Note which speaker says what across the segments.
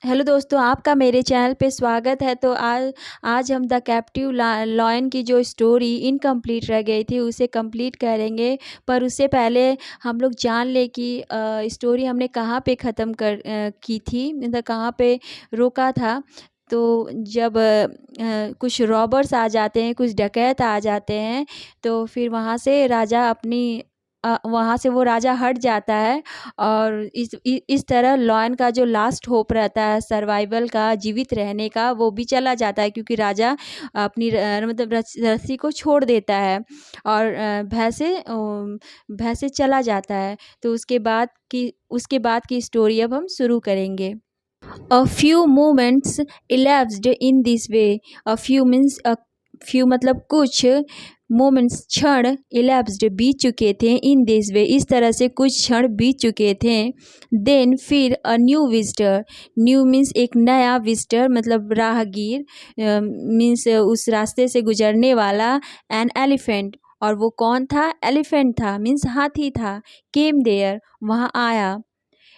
Speaker 1: Hello दोस्तों, आपका मेरे चैनल पे स्वागत है। तो आज हम द कैप्टिव लॉयन की जो स्टोरी इनकम्प्लीट रह गई थी उसे कंप्लीट करेंगे। पर उससे पहले हम लोग जान ले कि स्टोरी हमने कहाँ पे ख़त्म की थी, मतलब कहाँ पे रोका था। तो जब कुछ रॉबर्स आ जाते हैं, कुछ डकैत आ जाते हैं, तो फिर वहाँ से वो राजा हट जाता है। और इस तरह लॉयन का जो लास्ट होप रहता है सर्वाइवल का, जीवित रहने का, वो भी चला जाता है, क्योंकि राजा अपनी मतलब रस्सी को छोड़ देता है और भय से चला जाता है। तो उसके बाद की स्टोरी अब हम शुरू करेंगे। A few moments elapsed in this way. A few means a few मतलब कुछ मोमेंट्स, क्षण, elapsed बीत चुके थे, इन दिस वे इस तरह से कुछ क्षण बीत चुके थे। देन फिर a new visitor, new means एक नया, विजिटर मतलब राहगीर, मीन्स उस रास्ते से गुजरने वाला। एन एलिफेंट, और वो कौन था? एलिफेंट था, मीन्स हाथी था। केम देयर, वहाँ आया।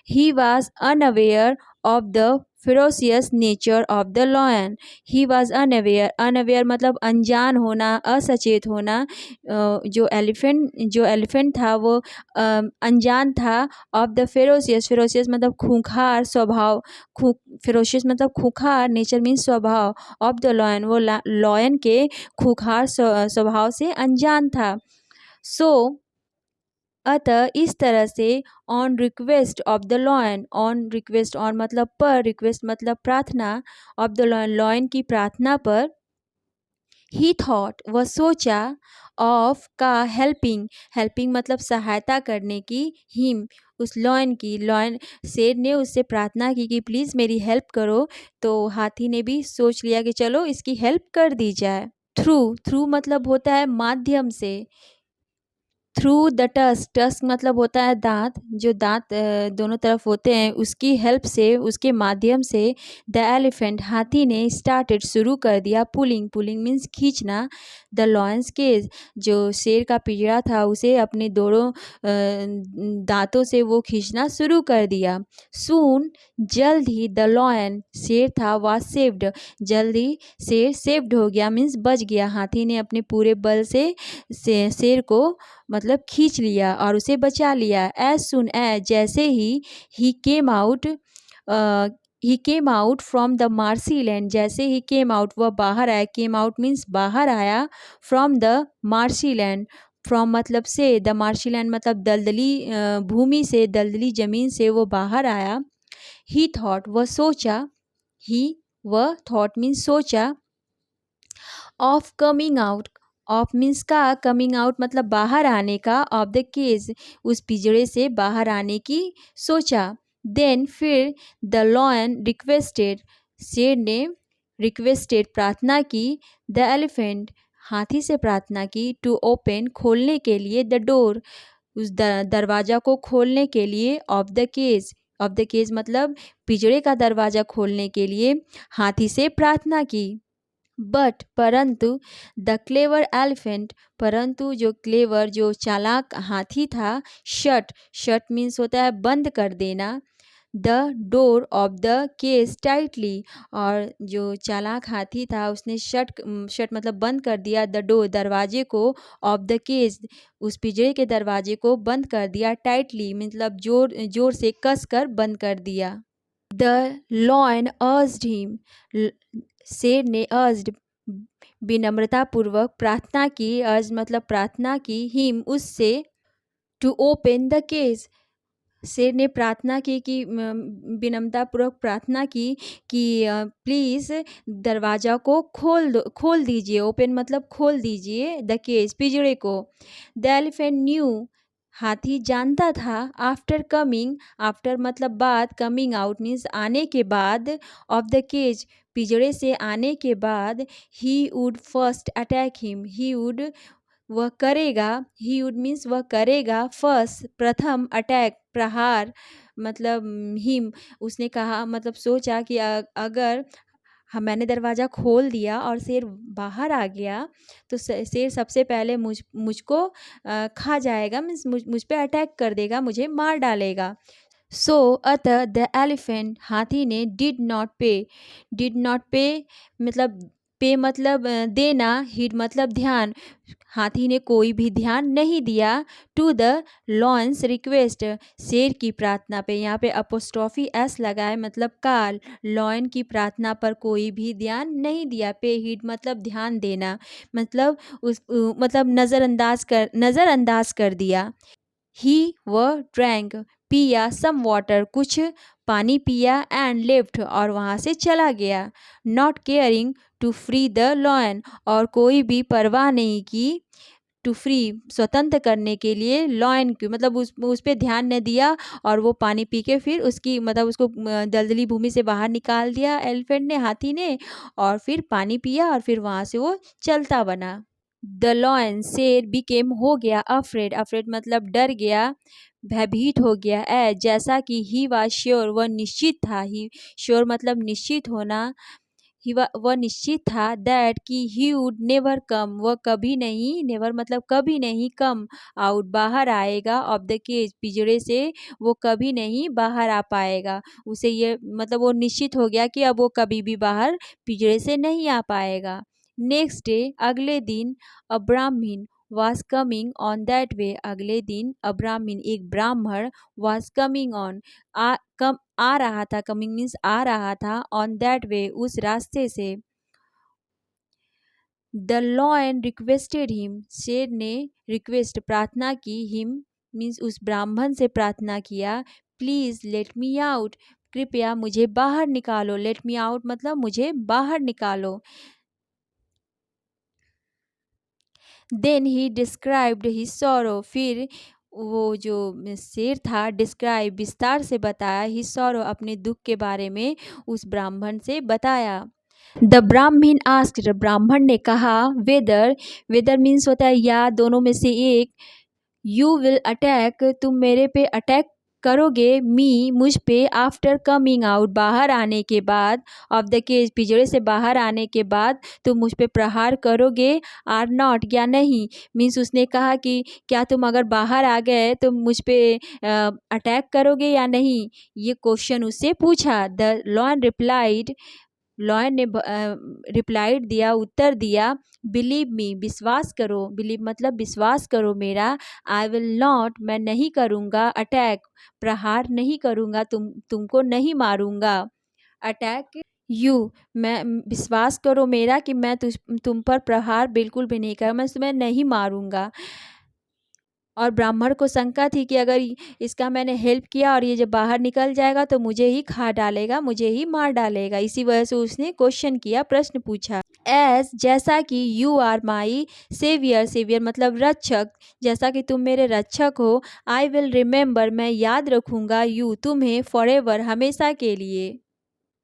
Speaker 1: He was unaware of the ferocious nature of the lion. He was unaware, unaware मतलब अनजान होना, असचेत होना। जो एलिफेंट था वो अनजान था। ऑफ द फेरोसियस, फेरोसियस मतलब खूंखार स्वभाव, फेरोशियस मतलब खूंखार, नेचर मीन्स स्वभाव। ऑफ द लॉयन, वो लॉयन के खूंखार स्वभाव से अनजान था। सो अतः इस तरह से on request of the lion, on request, on मतलब पर, रिक्वेस्ट मतलब प्रार्थना, ऑफ द लॉयन लॉयन की प्रार्थना पर, ही थॉट वह सोचा, ऑफ का हेल्पिंग, हेल्पिंग मतलब सहायता करने की, हिम उस लॉयन की, लॉयन शेर ने उससे प्रार्थना की कि प्लीज़ मेरी हेल्प करो। तो हाथी ने भी सोच लिया कि चलो इसकी हेल्प कर दी जाए। थ्रू, थ्रू मतलब होता है माध्यम से। थ्रू द टस्क, टस्क मतलब होता है दांत, जो दांत दोनों तरफ होते हैं, उसकी हेल्प से, उसके माध्यम से, द एलिफेंट हाथी ने स्टार्टेड शुरू कर दिया, पुलिंग, पुलिंग मीन्स खींचना, द लॉयंस केज जो शेर का पिंजरा था उसे अपने दोनों दांतों से वो खींचना शुरू कर दिया। सून, जल्द ही, द लॉयन शेर था, वाज सेव्ड, जल्द ही शेर सेव्ड हो गया, मीन्स बच गया। हाथी ने अपने पूरे बल से शेर को मतलब खींच लिया और उसे बचा लिया। एज सुन एज, जैसे ही came out, he came out from the marshy land, जैसे ही केम आउट वह बाहर आया, केम आउट मीन्स बाहर आया, from the marshy land, from मतलब से, द मार्शी लैंड मतलब दलदली भूमि से, दलदली ज़मीन से वो बाहर आया। ही थॉट, वह सोचा, ही वह थॉट मीन्स सोचा, of coming out, of means का, कमिंग आउट मतलब बाहर आने का, ऑफ द केज उस पिंजरे से बाहर आने की सोचा। देन फिर द लॉयन रिक्वेस्टेड, शेर ने रिक्वेस्टेड प्रार्थना की, द एलिफेंट हाथी से प्रार्थना की, टू ओपन खोलने के लिए, द डोर उस दरवाज़ा को खोलने के लिए, of the cage, of the cage मतलब पिंजरे का दरवाज़ा खोलने के लिए हाथी से प्रार्थना की। बट परंतु, द क्लेवर एलिफेंट परंतु जो क्लेवर, जो चालाक हाथी था, शट, शट मीन्स होता है बंद कर देना, the door of the cage tightly, और जो चालाक हाथी था उसने शट, शट मतलब बंद कर दिया, द डोर दरवाजे को, ऑफ द केज उस पिंजरे के दरवाजे को बंद कर दिया, टाइटली मतलब जोर जोर से कस कर बंद कर दिया। द लॉयन अर्ज्ड हिम, शेर ने अर्ज्ड विनम्रतापूर्वक प्रार्थना की, अर्ज मतलब प्रार्थना की, हिम उससे, टू ओपन द केस शेर ने प्रार्थना की कि विनम्रतापूर्वक प्रार्थना की कि प्लीज़ दरवाज़ा को खोल दीजिए, ओपन मतलब खोल दीजिए, द केज पिंजरे को। द एलिफेंट न्यू हाथी जानता था, आफ्टर कमिंग, आफ्टर मतलब बाद, कमिंग आउट मीन्स आने के बाद, ऑफ द केज पिंजरे से आने के बाद, he would first attack him, he would वह करेगा, ही वुड मीन्स वह करेगा, फर्स्ट प्रथम, अटैक प्रहार मतलब हिम उसने कहा, मतलब सोचा कि अगर मैंने दरवाज़ा खोल दिया और शेर बाहर आ गया तो शेर सबसे पहले मुझको खा जाएगा, मीन्स मुझ पे अटैक कर देगा, मुझे मार डालेगा। सो अतः द एलिफेंट हाथी ने डिड नॉट पे मतलब पे मतलब देना, हिड मतलब ध्यान, हाथी ने कोई भी ध्यान नहीं दिया टू द लॉन्स रिक्वेस्ट, शेर की प्रार्थना पे। यहाँ पे अपोस्ट्रॉफी एस लगा है मतलब काल, लॉयन की प्रार्थना पर कोई भी ध्यान नहीं दिया। पे हिड मतलब ध्यान देना, मतलब मतलब नज़रअंदाज कर दिया। ही व ड्रैंक पिया सम वाटर कुछ पानी पिया एंड लेफ्ट और वहाँ से चला गया। Not caring to free the lion और कोई भी परवाह नहीं की टू फ्री स्वतंत्र करने के लिए लॉयन की, मतलब उस पे ध्यान न दिया और वो पानी पी के फिर उसकी मतलब उसको दलदली भूमि से बाहर निकाल दिया एलिफेंट ने, हाथी ने, और फिर पानी पिया और फिर वहाँ से वो चलता बना। द लॉयन शेर बिकेम हो गया अफ्रेड, अफ्रेड मतलब डर गया, भयभीत हो गया। जैसा कि ही वाज श्योर वह निश्चित था, ही श्योर मतलब निश्चित होना, वह निश्चित था दैट कि ही वुड नेवर कम वह कभी नहीं, नेवर मतलब कभी नहीं, कम आउट बाहर आएगा, ऑफ द केज पिंजरे से वो कभी नहीं बाहर आ पाएगा। उसे ये मतलब वो निश्चित हो गया कि अब वो कभी भी बाहर पिंजरे से नहीं आ पाएगा। नेक्स्ट डे अगले दिन अ ब्राह्मण was coming on that way, अगले दिन अब्राह्मण एक ब्राह्मण was coming on आ रहा था, कमिंग मीन्स आ रहा था, ऑन दैट वे उस रास्ते से। द लॉयन रिक्वेस्टेड हिम, शेर ने रिक्वेस्ट प्रार्थना की, हिम मीन्स उस ब्राह्मण से प्रार्थना किया, प्लीज लेट मी आउट, कृपया मुझे बाहर निकालो, लेट मी आउट मतलब मुझे बाहर निकालो। Then he described his sorrow, फिर वो जो शेर था डिस्क्राइब विस्तार से बताया, हिज सॉरो अपने दुख के बारे में उस ब्राह्मण से बताया। द ब्राह्मण आस्क्ड, ब्राह्मण ने कहा, वेदर, वेदर मीन्स होता है या, दोनों में से एक, यू विल अटैक, तुम मेरे पे अटैक करोगे, मी मुझ पे, आफ्टर कमिंग आउट बाहर आने के बाद, ऑफ द केज पिंजरे से बाहर आने के बाद तुम मुझ पे प्रहार करोगे, आर नॉट या नहीं, मीन्स उसने कहा कि क्या तुम अगर बाहर आ गए तो मुझ पे अटैक करोगे या नहीं, ये क्वेश्चन उससे पूछा। द लॉयन रिप्लाइड, लॉयन ने रिप्लाइड दिया, उत्तर दिया, बिलीव मी विश्वास करो, बिलीव मतलब विश्वास करो मेरा, आई विल नॉट मैं नहीं करूँगा, अटैक प्रहार नहीं करूँगा, तुमको नहीं मारूंगा, अटैक यू मैं विश्वास करो मेरा कि मैं तुम पर प्रहार बिल्कुल भी नहीं करूँ, मैं तुम्हें नहीं मारूंगा। और ब्राह्मण को शंका थी कि अगर इसका मैंने हेल्प किया और ये जब बाहर निकल जाएगा तो मुझे ही खा डालेगा, मुझे ही मार डालेगा, इसी वजह से उसने क्वेश्चन किया, प्रश्न पूछा। एस जैसा कि you are my saviour, saviour मतलब रक्षक, जैसा कि तुम मेरे रक्षक हो, आई विल रिमेंबर मैं याद रखूंगा, यू तुम्हें, फॉरएवर हमेशा के लिए।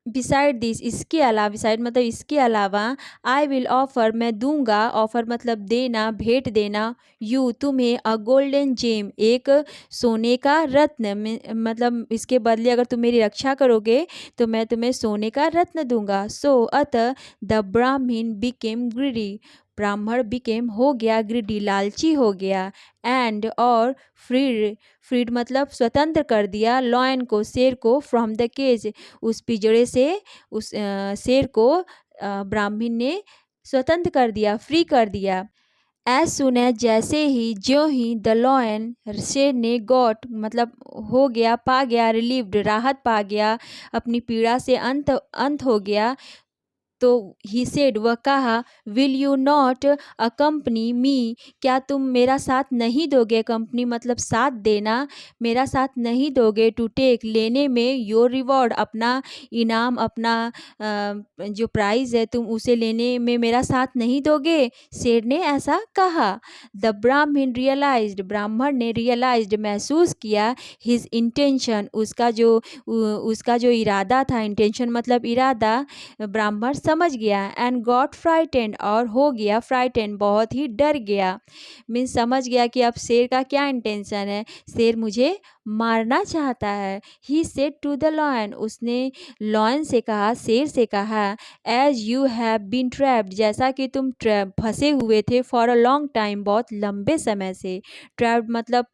Speaker 1: बिसाइड दिस इसके अलावा, बिसाइड मतलब इसके अलावा, आई विल ऑफर मैं दूंगा, ऑफर मतलब देना, भेंट देना, यू तुम्हें, अ गोल्डन जेम एक सोने का रत्न, मतलब इसके बदले अगर तुम मेरी रक्षा करोगे तो मैं तुम्हें सोने का रत्न दूंगा। सो अतः द ब्राह्मण बिकेम ग्रीडी, ब्राह्मण बिकेम हो गया, ग्रीडी लालची हो गया, एंड और फ्रीड, फ्रीड मतलब स्वतंत्र कर दिया, लॉयन को शेर को, फ्रॉम द केज उस पिंजरे से, उस शेर को ब्राह्मण ने स्वतंत्र कर दिया, फ्री कर दिया। एज सुन एज जैसे ही, ज्यों ही, द लॉयन शेर ने, गॉट मतलब हो गया, पा गया, रिलीव्ड राहत पा गया, अपनी पीड़ा से अंत अंत हो गया, तो ही सेड वह कहा, विल यू नॉट अकम्पनी मी, क्या तुम मेरा साथ नहीं दोगे, कंपनी मतलब साथ देना, मेरा साथ नहीं दोगे, टू टेक लेने में, योर रिवॉर्ड अपना इनाम, अपना जो प्राइज़ है तुम उसे लेने में मेरा साथ नहीं दोगे, शेर ने ऐसा कहा। द ब्राह्मण रियलाइज्ड, ब्राह्मण ने रियलाइज्ड महसूस किया, हिज इंटेंशन उसका जो इरादा था, इंटेंशन मतलब इरादा, ब्राह्मण समझ गया, एंड गॉट फ्राइटेंड और हो गया फ्राइटेंड बहुत ही डर गया, मीन्स समझ गया कि अब शेर का क्या इंटेंशन है, शेर मुझे मारना चाहता है। He said to the lion, उसने लॉयन से कहा, शेर से कहा, as you have been trapped, जैसा कि तुम फंसे हुए थे, फॉर अ लॉन्ग टाइम, बहुत लंबे समय से। ट्रैप्ड मतलब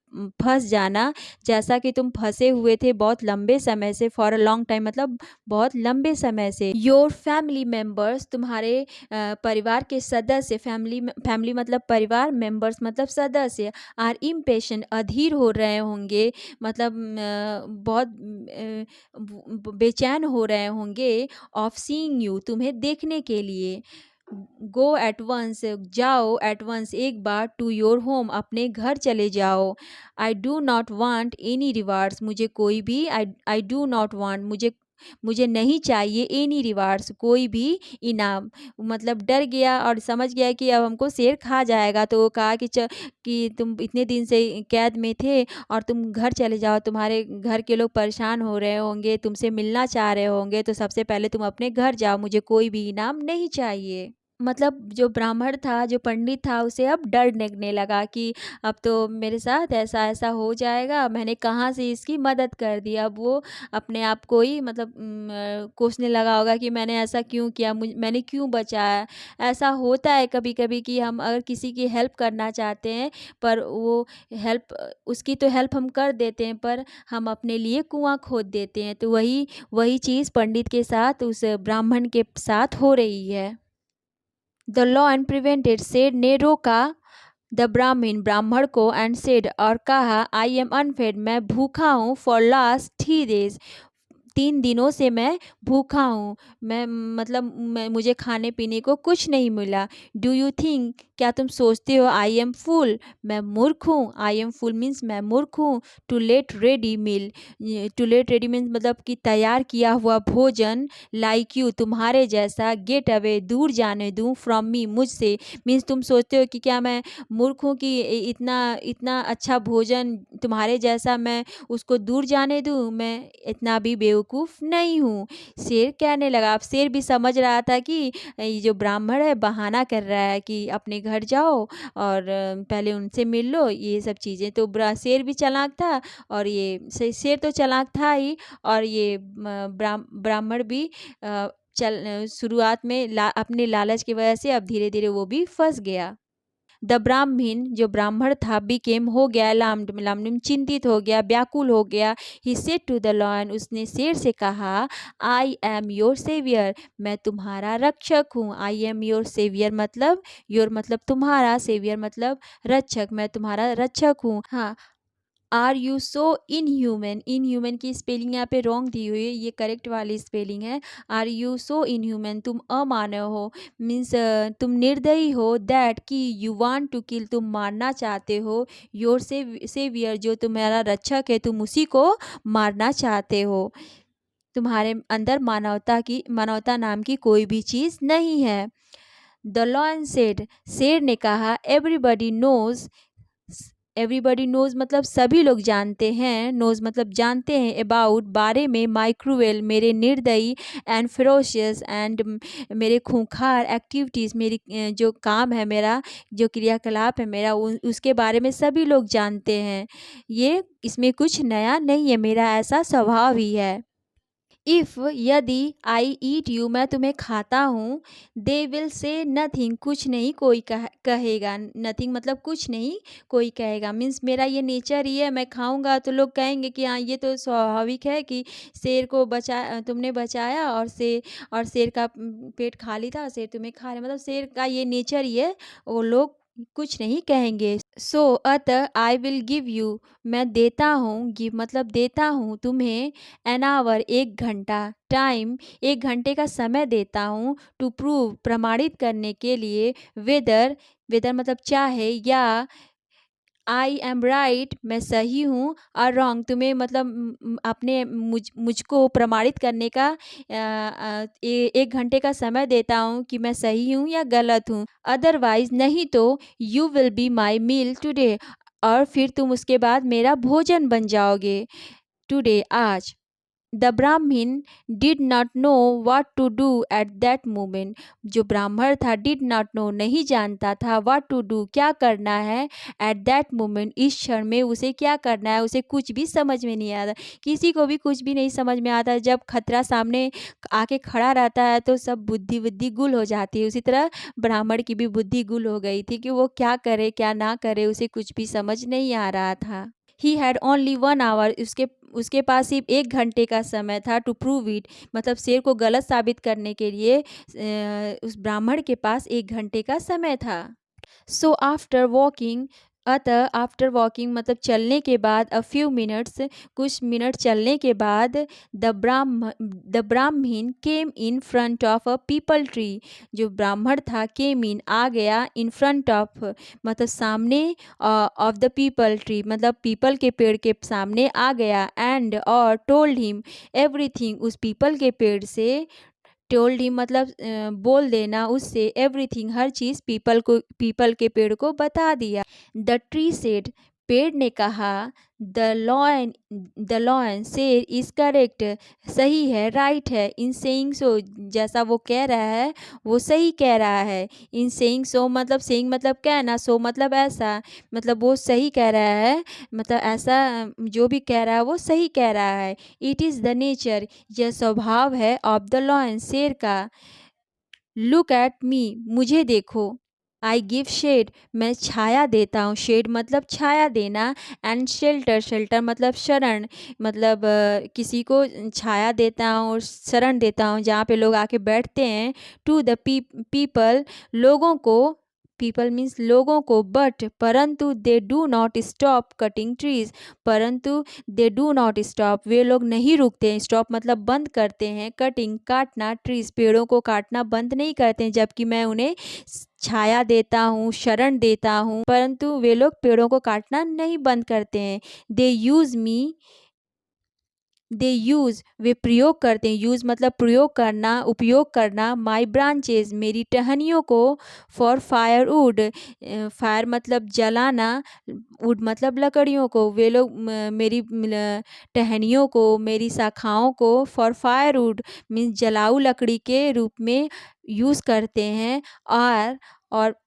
Speaker 1: फंस जाना, जैसा कि तुम फंसे हुए थे बहुत लंबे समय से, फॉर अ लॉन्ग टाइम मतलब बहुत लंबे समय से। योर फैमिली मेम्बर्स, तुम्हारे परिवार के सदस्य, फैमिली मतलब परिवार, मेंबर्स मतलब सदस्य, आर इम्पेशेंट, अधीर हो रहे होंगे, मतलब बहुत बेचैन हो रहे होंगे, ऑफ सीइंग यू, तुम्हें देखने के लिए। गो एट वंस, जाओ, एट वंस एक बार, टू योर होम, अपने घर चले जाओ। I do not want any rewards, मुझे कोई भी, आई डू नॉट वांट, मुझे नहीं चाहिए, एनी रिवार्ड्स, कोई भी इनाम। मतलब डर गया और समझ गया कि अब हमको शेर खा जाएगा, तो वो कहा कि तुम इतने दिन से कैद में थे और तुम घर चले जाओ, तुम्हारे घर के लोग परेशान हो रहे होंगे, तुमसे मिलना चाह रहे होंगे, तो सबसे पहले तुम अपने घर जाओ, मुझे कोई भी इनाम नहीं चाहिए। मतलब जो ब्राह्मण था, जो पंडित था, उसे अब डर लगने लगा कि अब तो मेरे साथ ऐसा-ऐसा हो जाएगा, मैंने कहाँ से इसकी मदद कर दी। अब वो अपने आप को ही मतलब कोसने लगा होगा कि मैंने ऐसा क्यों किया, मैंने क्यों बचाया। ऐसा होता है कभी-कभी कि हम अगर किसी की हेल्प करना चाहते हैं, पर वो उसकी तो हेल्प हम कर देते हैं, पर हम अपने लिए कुआँ खोद देते हैं। तो वही वही चीज़ पंडित के साथ, उस ब्राह्मण के साथ हो रही है। द लॉयन प्रिवेंटेड, शेर ने रोका, द ब्राह्मण को, एंड सेड, और कहा, आई एम अनफेड, मैं भूखा हूँ, फॉर लास्ट 3 days, 3 दिनों से मैं भूखा हूँ। मैं मतलब मुझे खाने पीने को कुछ नहीं मिला। डू यू थिंक, क्या तुम सोचते हो, आई एम फुल, मैं मूर्ख हूँ। आई एम फुल मीन्स मैं मूर्ख हूँ। To let ready meal, to let ready means मतलब कि तैयार किया हुआ भोजन, लाइक यू, तुम्हारे जैसा, गेट अवे, दूर जाने दूँ, फ्रॉम मी, मुझसे, मीन्स तुम सोचते हो कि क्या मैं मूर्ख हूँ कि इतना इतना अच्छा भोजन तुम्हारे जैसा मैं उसको दूर जाने दूँ, मैं इतना भी बेवकूफ़ नहीं हूँ। शेर कहने लगा, अब शेर भी समझ रहा था कि ये जो ब्राह्मण है बहाना कर रहा है कि अपने घर जाओ और पहले उनसे मिल लो, ये सब चीज़ें। तो शेर भी चालाक था, और ये शेर तो चालाक था ही, और ये ब्राह्मण भी शुरुआत में अपने लालच की वजह से अब धीरे धीरे वो भी फंस गया। द ब्राह्मीण, जो ब्राह्मण था, बिकेम, हो गया, अलार्म्ड चिंतित हो गया, व्याकुल हो गया। He said to the lion, उसने शेर से कहा, आई एम योर सेवियर, मैं तुम्हारा रक्षक हूँ। आई एम योर सेवियर मतलब, योर मतलब तुम्हारा, सेवियर मतलब रक्षक, मैं तुम्हारा रक्षक हूँ। हाँ, are you so inhuman, inhuman की स्पेलिंग यहाँ पे रॉन्ग दी हुई है, ये करेक्ट वाली स्पेलिंग है। आर यू सो इनह्यूमन, तुम अमानव हो, मीन्स तुम निर्दयी हो, दैट कि यू वांट टू किल, तुम मारना चाहते हो, योर सेवियर, जो तुम्हारा रक्षक है, तुम उसी को मारना चाहते हो। तुम्हारे अंदर मानवता नाम की कोई भी चीज़ नहीं है। द लॉयन सेड, शेर ने कहा, एवरीबडी नोज, एवरीबडी नोज मतलब सभी लोग जानते हैं, नोज मतलब जानते हैं, अबाउट बारे में, माई क्रूएल मेरे निर्दयी, एंड फेरोशियस एंड मेरे खूंखार एक्टिविटीज़, मेरी जो काम है मेरा, जो क्रियाकलाप है मेरा, उसके बारे में सभी लोग जानते हैं। ये इसमें कुछ नया नहीं है, मेरा ऐसा स्वभाव ही है। इफ़, यदि, आई ईट यू, मैं तुम्हें खाता हूँ, दे विल से नथिंग, कुछ नहीं कोई कहेगा, नथिंग मतलब कुछ नहीं कोई कहेगा, मीन्स मेरा ये नेचर ही है, मैं खाऊंगा तो लोग कहेंगे कि हाँ ये तो स्वाभाविक है कि शेर को तुमने बचाया, और शेर का पेट खाली था, शेर तुम्हें खा रहा, मतलब शेर का ये नेचर ही है, वो लोग कुछ नहीं कहेंगे। सो अतः आई विल गिव यू, मैं देता हूँ, गिव मतलब देता हूँ तुम्हें, एन आवर, 1 घंटा, टाइम, 1 घंटे का समय देता हूँ, टू प्रूव, प्रमाणित करने के लिए, वेदर, वेदर मतलब चाहे, या आई एम राइट, मैं सही हूँ, और रॉन्ग, तुम्हें मतलब अपने मुझको प्रमाणित करने का 1 घंटे का समय देता हूँ कि मैं सही हूँ या गलत हूँ। अदरवाइज, नहीं तो, you will be my meal today, और फिर तुम उसके बाद मेरा भोजन बन जाओगे, टुडे, आज। The Brahmin did not know what to do at that moment. जो ब्राह्मण था डिड नॉट नो, नहीं जानता था, व्हाट टू डू, क्या करना है, एट दैट मोमेंट, इस क्षण में उसे क्या करना है, उसे कुछ भी समझ में नहीं आता। किसी को भी कुछ भी नहीं समझ में आता। जब खतरा सामने आके खड़ा रहता है तो सब बुद्धि बुद्धि गुल हो जाती है। उसी तरह ब्राह्मण की भी बुद्धि गुल हो गई थी कि वो क्या करे क्या ना करे, उसे कुछ भी समझ नहीं आ रहा था। ही हैड ओनली 1 आवर, उसके उसके पास सिर्फ 1 घंटे का समय था, टू प्रूव इट, मतलब शेर को गलत साबित करने के लिए उस ब्राह्मण के पास 1 घंटे का समय था। सो आफ्टर वॉकिंग, अतः आफ्टर वॉकिंग मतलब चलने के बाद, अ फ्यू मिनट्स, कुछ मिनट चलने के बाद, the Brahmin came in front of a peepal tree, जो ब्राह्मण था केम इन आ गया, इन फ्रंट ऑफ मतलब सामने, ऑफ द पीपल ट्री मतलब पीपल के पेड़ के सामने आ गया, एंड और टोल्ड हिम एवरीथिंग, उस पीपल के पेड़ से, टोल्ड हिम मतलब बोल देना उससे, एवरीथिंग हर चीज़, पीपल के पेड़ को बता दिया। द ट्री सेड, पेड़ ने कहा, द लॉयन शेर इज करेक्ट, सही है, राइट है, इन सेइंग सो, जैसा वो कह रहा है वो सही कह रहा है। इन सेइंग सो मतलब सेइंग मतलब कहना, सो मतलब ऐसा, मतलब वो सही कह रहा है, मतलब ऐसा जो भी कह रहा है वो सही कह रहा है। इट इज़ द नेचर, यह स्वभाव है, ऑफ द लॉयन शेर का। लुक एट मी, मुझे देखो। आई गिव शेड, मैं छाया देता हूँ, शेड मतलब छाया देना, एंड शेल्टर, शेल्टर मतलब शरण, मतलब किसी को छाया देता हूँ और शरण देता हूँ जहाँ पे लोग आके बैठते हैं। टू द पीपल, लोगों को, पीपल मीन्स लोगों को, बट परंतु they do not stop cutting trees, परंतु दे डू नॉट स्टॉप, वे लोग नहीं रुकते हैं, स्टॉप मतलब बंद करते हैं, कटिंग काटना, ट्रीज पेड़ों को काटना बंद नहीं करते हैं, जबकि मैं उन्हें छाया देता हूँ, शरण देता हूँ, परंतु वे लोग पेड़ों को काटना नहीं बंद करते हैं। दे यूज मी, दे यूज़, वे प्रयोग करते हैं, यूज़ मतलब प्रयोग करना, उपयोग करना, माई ब्रांचेज, मेरी टहनियों को, फॉर फायर वुड, फायर मतलब जलाना, वुड मतलब लकड़ियों को, वे लोग मेरी टहनियों को, मेरी शाखाओं को, फॉर फायर वुड मीन्स जलाऊ लकड़ी के रूप में यूज़ करते हैं।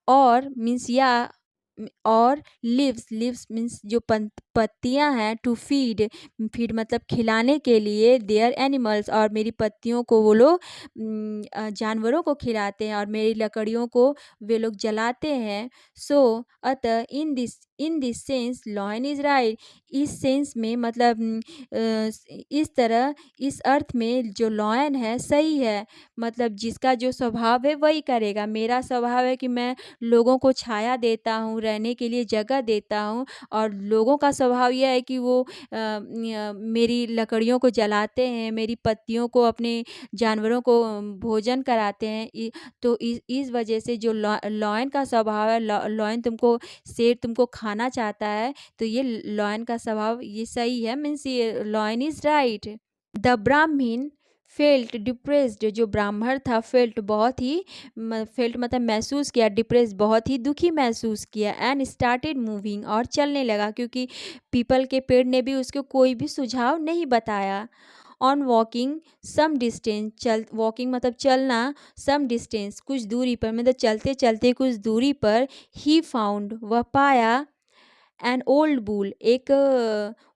Speaker 1: और मीन्स या, और लिव्स, लिव्स मीन्स जो पत्तियां हैं, टू फीड, फीड मतलब खिलाने के लिए, देयर एनिमल्स, और मेरी पत्तियों को वो लोग जानवरों को खिलाते हैं, और मेरी लकड़ियों को वे लोग जलाते हैं। सो अतः in this sense lion is right, इस सेंस में मतलब इस तरह, इस अर्थ में जो लॉयन है सही है, मतलब जिसका जो स्वभाव है वही करेगा। मेरा स्वभाव है कि मैं लोगों को छाया देता हूँ, रहने के लिए जगह देता हूँ, और लोगों का स्वभाव यह है कि वो मेरी लकड़ियों को जलाते हैं, मेरी पत्तियों को, अपने जानवरों को भोजन कराते हैं। तो इस वजह से जो लॉयन का स्वभाव है, लॉयन तुमको, शेर तुमको खाना चाहता है, तो ये लॉयन का स्वभाव ये सही है, मीन्स ये लॉयन इज राइट। द ब्राह्मण फेल्ट डिप्रेस्ड, जो ब्राह्मण था, फेल्ट बहुत ही, फेल्ट मतलब महसूस किया, डिप्रेस बहुत ही दुखी महसूस किया, एंड स्टार्टेड मूविंग, और चलने लगा, क्योंकि पीपल के पेड़ ने भी उसको कोई भी सुझाव नहीं बताया। On walking some distance, walking मतलब चलना, सम डिस्टेंस कुछ दूरी पर, मतलब चलते चलते कुछ दूरी पर, ही फाउंड वह पाया, एन ओल्ड बुल, एक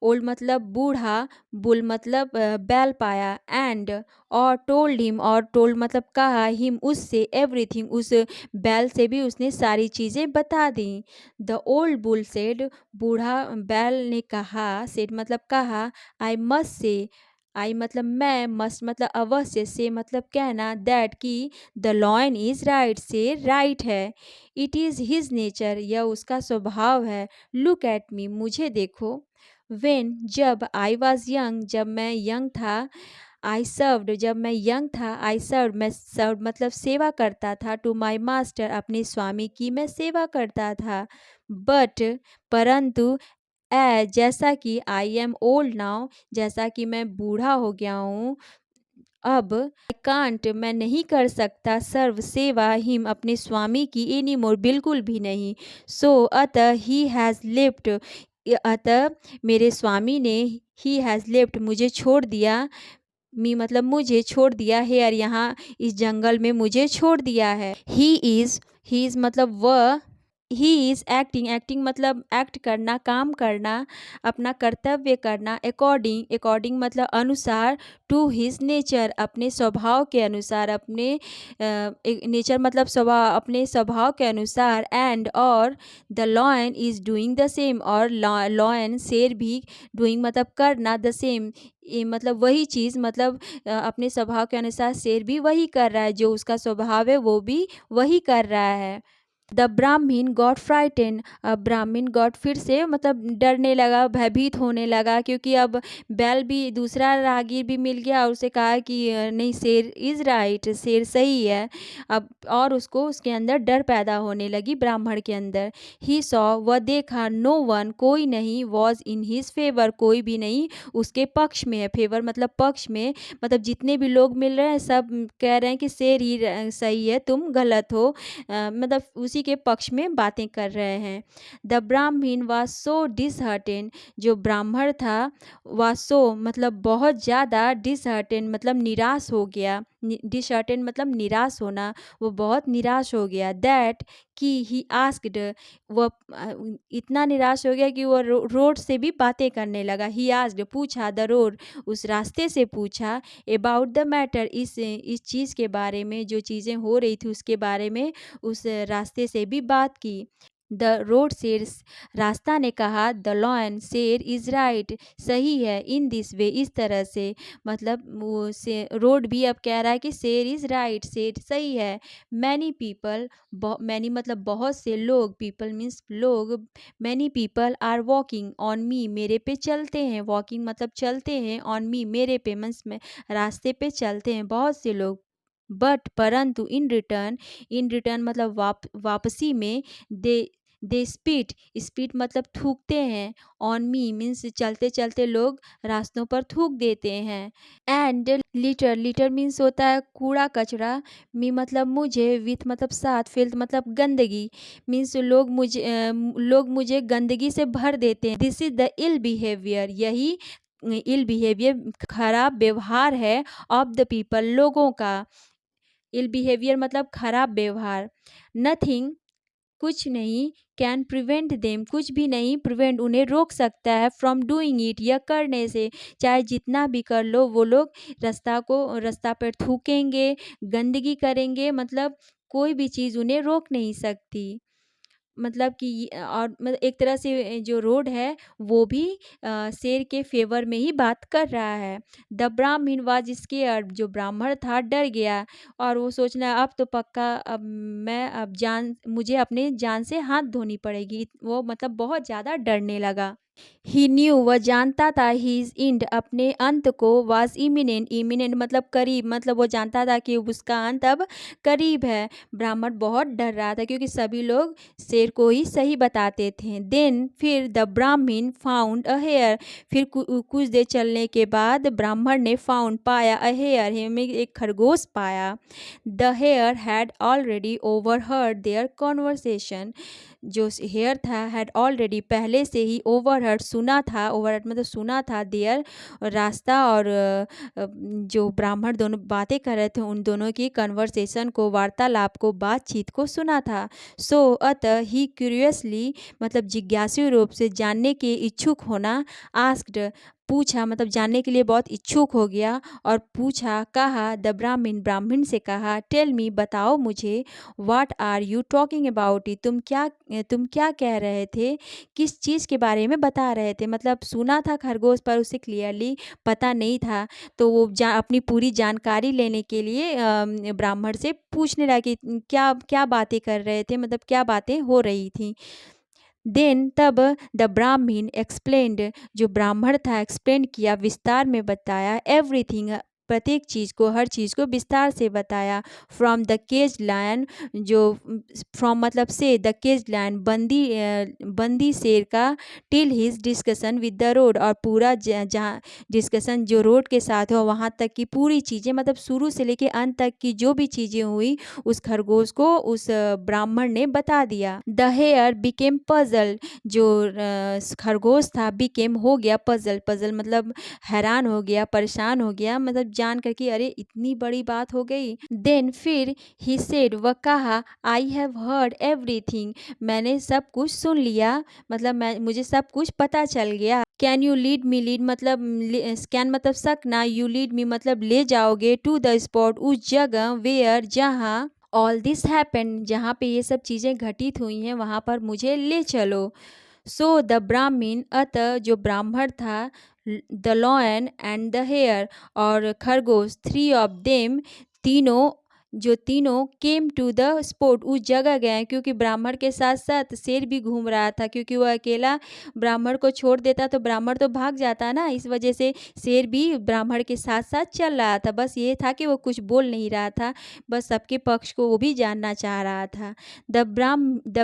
Speaker 1: ओल्ड मतलब बूढ़ा, बुल मतलब बैल पाया, एंड और टोल्ड हिम, और टोल्ड मतलब कहा, हिम उससे, एवरीथिंग उस बैल से भी उसने सारी चीज़ें बता दी। द ओल्ड बुल सेड, बूढ़ा बैल ने कहा, सेड मतलब कहा, आई मस्ट से, आई मतलब मैं, मस्ट मतलब अवश्य, से मतलब कहना, दैट कि द लॉयन इज राइट, से राइट है, इट इज़ हिज नेचर, यह उसका स्वभाव है। लुक एट मी, मुझे देखो। वेन जब, आई वॉज यंग, जब मैं यंग था, आई सर्व्ड, जब मैं यंग था, आई सर्व, मैं सर्व मतलब सेवा करता था, टू माई मास्टर, अपने स्वामी की मैं सेवा करता था। बट परंतु, जैसा कि आई एम ओल्ड नाउ, जैसा कि मैं बूढ़ा हो गया हूँ अब, आई कांट मैं नहीं कर सकता, सर्व सेवा, हिम अपने स्वामी की, एनी मोर बिल्कुल भी नहीं। सो अतः ही हैज़ लेफ्ट, अतः मेरे स्वामी ने, ही हैज़ लेफ्ट मुझे छोड़ दिया, मी मतलब मुझे छोड़ दिया, हेयर यहाँ इस जंगल में मुझे छोड़ दिया है। ही इज़ मतलब वह, ही इज़ एक्टिंग, एक्टिंग मतलब एक्ट करना, काम करना, अपना कर्तव्य करना, अकॉर्डिंग मतलब अनुसार, टू हिज नेचर अपने स्वभाव के अनुसार, अपने नेचर मतलब स्वभाव, अपने स्वभाव के अनुसार, एंड और the lion is doing the same, और लॉयन शेर भी डूइंग मतलब करना, द सेम ये मतलब वही चीज़, मतलब अपने स्वभाव के अनुसार शेर भी वही कर रहा है, जो उसका स्वभाव है वो भी वही कर रहा है। द ब्राह्मीण गॉट फ्राइटेन, अब ब्राह्मीण गॉट फिर से मतलब डरने लगा, भयभीत होने लगा, क्योंकि अब बैल भी, दूसरा राहगीर भी मिल गया और उसे कहा कि नहीं, शेर इज़ राइट, शेर सही है। अब और उसको उसके अंदर डर पैदा होने लगी, ब्राह्मण के अंदर। ही सॉ वह देखा, नो वन कोई नहीं, वॉज इन हिज फेवर कोई भी नहीं उसके पक्ष में है, फेवर मतलब पक्ष में, मतलब जितने भी लोग मिल रहे हैं सब कह रहे हैं कि शेर ही सही है, तुम गलत हो, मतलब उसी के पक्ष में बातें कर रहे हैं। द ब्राह्मीण वाज सो डिसहर्टेन, जो ब्राह्मण था, वाज सो मतलब बहुत ज़्यादा, डिसहर्टेन मतलब निराश हो गया, डिसहर्टेन मतलब निराश होना, वो बहुत निराश हो गया, दैट कि ही आस्क्ड, वह इतना निराश हो गया कि वो रोड से भी बातें करने लगा। ही आस्क्ड पूछा, द रोड उस रास्ते से पूछा, अबाउट द मैटर इस चीज़ के बारे में, जो चीज़ें हो रही थी उसके बारे में उस रास्ते से भी बात की। द रोड शेर, रास्ता ने कहा, द लॉयन शेर इज़ राइट सही है, इन दिस वे इस तरह से, मतलब वो से रोड भी अब कह रहा है कि शेर इज़ राइट, शेर सही है। मैनी पीपल, मैनी मतलब बहुत से लोग, पीपल मीन्स लोग, many people are walking on me मेरे पे चलते हैं, वॉकिंग मतलब चलते हैं, ऑन मी मेरे पे मीन्स में रास्ते पे चलते हैं बहुत से लोग। बट परंतु इन रिटर्न मतलब वापसी में, दे दे स्पीट मतलब थूकते हैं, ऑन मी मीन्स चलते चलते लोग रास्तों पर थूक देते हैं। एंड लिटर मीन्स होता है कूड़ा कचरा, मी मतलब मुझे, विथ मतलब साथ, फिल्थ मतलब गंदगी, मीन्स लोग मुझे गंदगी से भर देते हैं। This is the ill behaviour, यही इल बिहेवियर खराब व्यवहार है, ऑफ द पीपल लोगों का। इल बिहेवियर मतलब खराब व्यवहार। नथिंग कुछ नहीं, कैन प्रिवेंट देम कुछ भी नहीं, प्रिवेंट उन्हें रोक सकता है, फ्रॉम डूइंग इट यह करने से, चाहे जितना भी कर लो वो लोग रास्ता पर थूकेंगे, गंदगी करेंगे, मतलब कोई भी चीज़ उन्हें रोक नहीं सकती। मतलब कि और मतलब एक तरह से जो रोड है वो भी शेर के फेवर में ही बात कर रहा है। द ब्राह्मण वाज स्केयर्ड, जो ब्राह्मण था डर गया, और वो सोचना अब तो पक्का, अब मैं अब जान मुझे अपने जान से हाथ धोनी पड़ेगी, वो मतलब बहुत ज़्यादा डरने लगा। ही न्यू वह जानता था, हीज इंड अपने अंत को, वाज इमिनेंट मतलब करीब, मतलब वो जानता था कि उसका अंत अब करीब है। ब्राह्मण बहुत डर रहा था क्योंकि सभी लोग शेर को ही सही बताते थे। देन फिर द ब्राह्मण फाउंड अ हेयर, फिर कुछ देर चलने के बाद ब्राह्मण ने फाउंड पाया, अ हेयर में एक खरगोश पाया। The hare had already overheard their conversation, जो हेयर था हैड ऑलरेडी पहले से ही ओवरहर्ड सुना था, ओवरहर्ड मतलब सुना था, देयर रास्ता और जो ब्राह्मण दोनों बातें कर रहे थे उन दोनों की कन्वर्सेशन को, वार्तालाप को, बातचीत को सुना था। सो अतः ही क्यूरियसली मतलब जिज्ञासु रूप से, जानने के इच्छुक होना, आस्क्ड पूछा मतलब जानने के लिए बहुत इच्छुक हो गया और पूछा, कहा, द ब्राह्मण ब्राह्मण से कहा, टेल मी बताओ मुझे, what are you talking about it, तुम क्या कह रहे थे, किस चीज़ के बारे में बता रहे थे, मतलब सुना था खरगोश पर उसे क्लियरली पता नहीं था, तो वो अपनी पूरी जानकारी लेने के लिए ब्राह्मण से पूछने लगा कि क्या क्या बातें कर रहे थे, मतलब क्या बातें हो रही थी। देन तब द ब्राह्मण एक्सप्लेन्ड, जो ब्राह्मण था एक्सप्लेन किया, विस्तार में बताया, एवरीथिंग प्रत्येक चीज़ को, हर चीज़ को विस्तार से बताया। फ्रॉम द केज लायन, जो फ्रॉम मतलब से, द केज लायन बंदी शेर का, till his discussion with the road, और पूरा जहाँ डिस्कशन जो रोड के साथ हो वहाँ तक की पूरी चीज़ें, मतलब शुरू से लेके अंत तक की जो भी चीज़ें हुई उस खरगोश को उस ब्राह्मण ने बता दिया। द हेयर बिकेम पजल, जो खरगोश था बिकेम हो गया पजल, पजल मतलब हैरान हो गया, परेशान हो गया, मतलब जान कर कि अरे इतनी बड़ी बात हो गई। देन फिर ही सेड, वह कहा, आई हैव हर्ड एवरीथिंग, मैंने सब कुछ सुन लिया, मतलब मुझे सब कुछ पता चल गया। Can you lead me, lead मतलब कैन मतलब सकना, यू लीड मी मतलब ले जाओगे, टू द स्पॉट उस जगह, वेयर जहाँ ऑल दिस हैपन जहाँ पे ये सब चीज़ें घटित हुई हैं वहाँ पर मुझे ले चलो। सो द ब्राह्मीण, अतः जो ब्राह्मण था, the lion and the hare और खरगोश, थ्री ऑफ देम, तीनों, जो तीनों केम टू द स्पॉट उस जगह गए, क्योंकि ब्राह्मण के साथ साथ शेर भी घूम रहा था, क्योंकि वह अकेला ब्राह्मण को छोड़ देता तो ब्राह्मण तो भाग जाता ना, इस वजह से शेर भी ब्राह्मण के साथ साथ चल रहा था। बस ये था कि वो कुछ बोल नहीं रहा था, बस सबके पक्ष को वो भी जानना चाह रहा था। द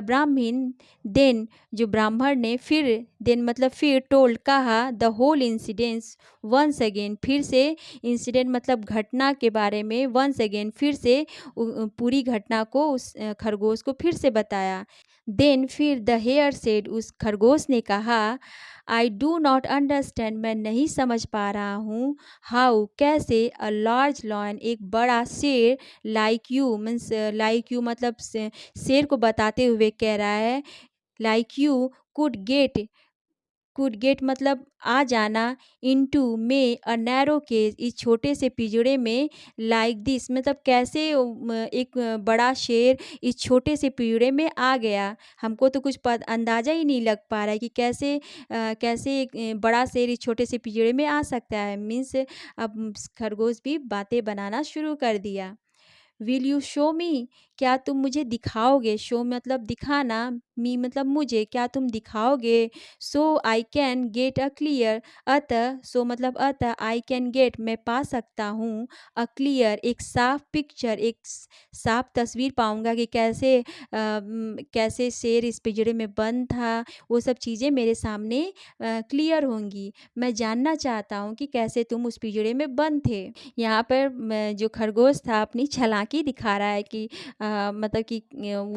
Speaker 1: ब्राह्मीण देन, जो ब्राह्मण ने फिर, देन मतलब फिर, टोल्ड कहा, the whole incidence once again, फिर से, इंसिडेंट मतलब घटना के बारे में, वंस अगेन फिर से पूरी घटना को उस खरगोश को फिर से बताया। देन फिर द हेयर सेड, उस खरगोश ने कहा, आई डू नॉट अंडरस्टैंड, मैं नहीं समझ पा रहा हूँ, हाउ कैसे, अ लार्ज लॉयन एक बड़ा शेर, like you means like you मतलब शेर को बताते हुए कह रहा है, लाइक यू कुड गेट मतलब आ जाना, इनटू में अ नैरो केज, इस छोटे से पिंजड़े में, लाइक दिस मतलब कैसे एक बड़ा शेर इस छोटे से पिंजड़े में आ गया। हमको तो कुछ अंदाज़ा ही नहीं लग पा रहा है कि कैसे कैसे एक बड़ा शेर इस छोटे से पिंजड़े में आ सकता है। मीन्स अब खरगोश भी बातें बनाना शुरू कर दिया। विल यू शो मी, क्या तुम मुझे दिखाओगे, शो मतलब दिखाना, मी मतलब मुझे, क्या तुम दिखाओगे, so I can get a clear, अतः, सो मतलब अतः, आई कैन गेट मैं पा सकता हूँ, अ क्लियर एक साफ पिक्चर, एक साफ तस्वीर पाऊँगा कि कैसे कैसे शेर इस पिंजरे में बंद था, वो सब चीज़ें मेरे सामने क्लियर होंगी। मैं जानना चाहता हूँ कि कैसे तुम उस पिंजरे में बंद थे। यहाँ पर जो खरगोश था अपनी चालाकी दिखा रहा है कि मतलब कि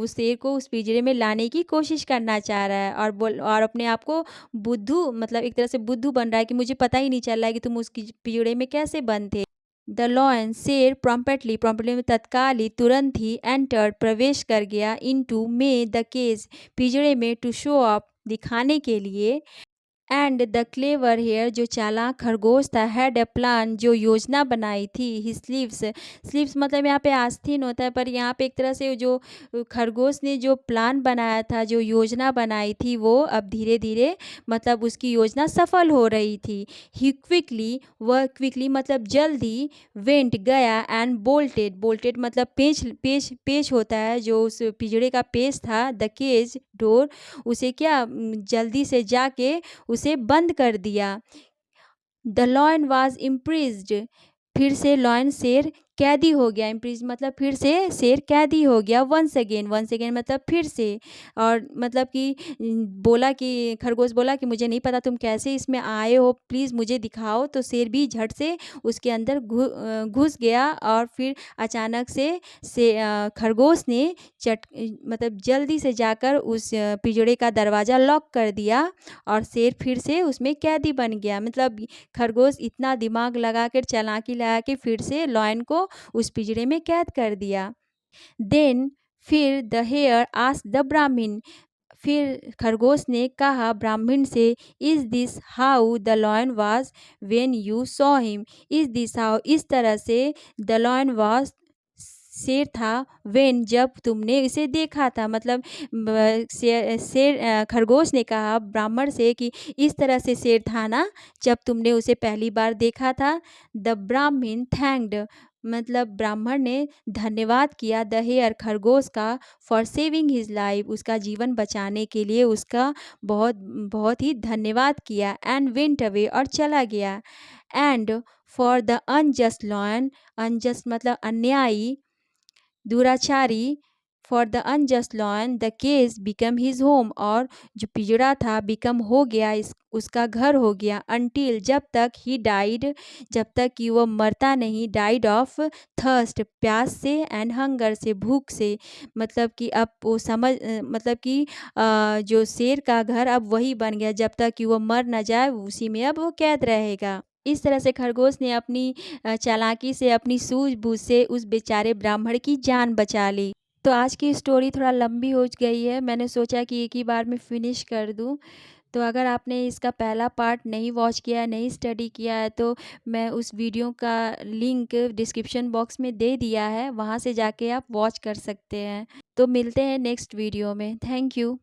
Speaker 1: उस शेर को उस पिंजरे में लाने की कोशिश करना चाह रहा है, और अपने आप को बुद्धू मतलब एक तरह से बुद्धू बन रहा है कि मुझे पता ही नहीं चल रहा है कि तुम उस पिंजरे में कैसे बंद थे। द लॉयन शेर प्रॉम्प्टली में तत्काल ही, तुरंत ही, एंटर्ड प्रवेश कर गया, इनटू में द केज पिंजरे में, टू शो ऑफ दिखाने के लिए, एंड द क्लेवर हेयर जो चालाक खरगोश था, हैड अ प्लान जो योजना बनाई थी, ही स्लीव्स मतलब यहाँ पे आस्तीन होता है, पर यहाँ पे एक तरह से जो खरगोश ने जो प्लान बनाया था, जो योजना बनाई थी, वो अब धीरे धीरे मतलब उसकी योजना सफल हो रही थी। ही क्विकली, वह क्विकली मतलब जल्दी, वेंट गया, एंड बोल्टेड मतलब पेच होता है जो उस पिंजरे का पेच था, द केज डोर, उसे क्या जल्दी से जाके उसे बंद कर दिया। द लॉयन वॉज इम्प्रिज्ड, फिर से लॉयन शेर कैदी हो गया, इम्प्रिज मतलब फिर से शेर कैदी हो गया, वंस अगेन मतलब फिर से, और मतलब कि बोला कि खरगोश बोला कि मुझे नहीं पता तुम कैसे इसमें आए हो, प्लीज़ मुझे दिखाओ, तो शेर भी झट से उसके अंदर घुस गया, और फिर अचानक से खरगोश ने मतलब जल्दी से जाकर उस पिंजरे का दरवाज़ा लॉक कर दिया, और शेर फिर से उसमें कैदी बन गया। मतलब खरगोश इतना दिमाग लगा कर, चालाकी लगा के फिर से लॉयन को उस पिंजरे में कैद कर दिया। देन फिर द हेयर आस्क्ड द ब्राह्मण, फिर खरगोश ने कहा ब्राह्मण से, is this how the lion was when you saw him, is this how इस तरह से, द लॉयन वाज शेर था, व्हेन जब तुमने इसे देखा था, मतलब खरगोश ने कहा ब्राह्मण से कि इस तरह से शेर था ना जब तुमने उसे पहली बार देखा था। द ब्राह्मण थैंक्ड, मतलब ब्राह्मण ने धन्यवाद किया, द हेयर खरगोश का, फॉर सेविंग हिज लाइफ उसका जीवन बचाने के लिए उसका बहुत बहुत ही धन्यवाद किया, एंड वेंट अवे और चला गया। And for the unjust lion, unjust मतलब अन्यायी, दुराचारी, for the unjust lion the cage become his home, और जो पिंजरा था बिकम हो गया, उसका घर हो गया, अनटिल जब तक, ही डाइड जब तक कि वह मरता नहीं, डाइड ऑफ थर्स्ट प्यास से, एंड हंगर से भूख से, मतलब कि अब वो मतलब कि जो शेर का घर अब वही बन गया, जब तक कि वो मर न जाए उसी में अब वो कैद रहेगा। इस तरह से खरगोश ने अपनी चालाकी से, अपनी सूझबूझ से उस बेचारे ब्राह्मण की जान बचा ली। तो आज की स्टोरी थोड़ा लंबी हो गई है, मैंने सोचा कि एक ही बार में फिनिश कर दूँ। तो अगर आपने इसका पहला पार्ट नहीं वॉच किया है, नहीं स्टडी किया है, तो मैं उस वीडियो का लिंक डिस्क्रिप्शन बॉक्स में दे दिया है, वहाँ से जाके आप वॉच कर सकते हैं। तो मिलते हैं नेक्स्ट वीडियो में। Thank you.